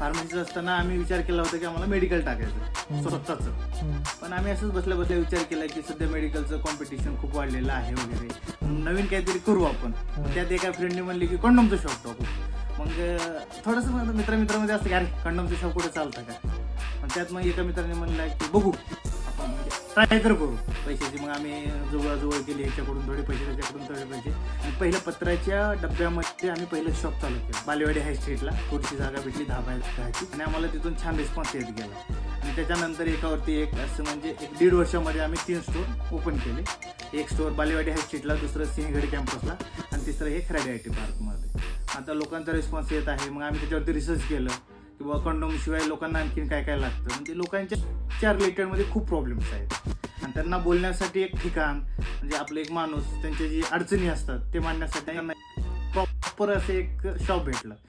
फार्मसीचं असताना आम्ही विचार केला होता की आम्हाला मेडिकल टाकायचं स्वतःचं. पण आम्ही असंच बसल्या बसल्या विचार केला की सध्या मेडिकलचं कॉम्पिटिशन खूप वाढलेलं आहे वगैरे, नवीन काहीतरी करू आपण. त्यात एका फ्रेंडने म्हणले की कंडोमचं शॉप टाकू. मग थोडंसं मित्रामध्ये असतं की अरे कंडोमचं शॉप कुठे चालतं का. पण त्यात मग एका मित्राने म्हणलं की बघू आपण, म्हणजे ट्राय तर करू पैशाची. मग आम्ही जुळवाजुळव केली, ह्याच्याकडून थोडे पैसे त्याच्याकडून थोडे पैसे, आणि पहिल्या पत्राच्या डब्यामध्ये आम्ही पहिलं शॉप चालू केलं बालेवाडी हाय स्ट्रीटला. थोडीशी जागा भेटली 10 बाय 10ची, आणि आम्हाला तिथून छान रिस्पॉन्स येत गेला. आणि त्याच्यानंतर एकावरती एक असं म्हणजे 1-1.5 वर्षामध्ये आम्ही 3 स्टोर ओपन केले. एक स्टोर बालेवाडी हाय स्ट्रीटला, दुसरं सिंहगड कॅम्पसला, आणि तिसरं हे खराडे IT पार्कमध्ये. आता लोकांचा रिस्पॉन्स येत आहे. मग आम्ही त्याच्यावरती रिसर्च केलं की बाबा कंडोम शिवाय लोकांना आणखीन काय काय लागतं. म्हणजे लोकांच्या रिलेटेडमध्ये खूप प्रॉब्लेम्स आहेत, आणि त्यांना बोलण्यासाठी एक ठिकाण, म्हणजे आपलं एक माणूस, त्यांच्या जी अडचणी असतात ते मांडण्यासाठी त्यांना प्रॉपर असं एक शॉप भेटलं.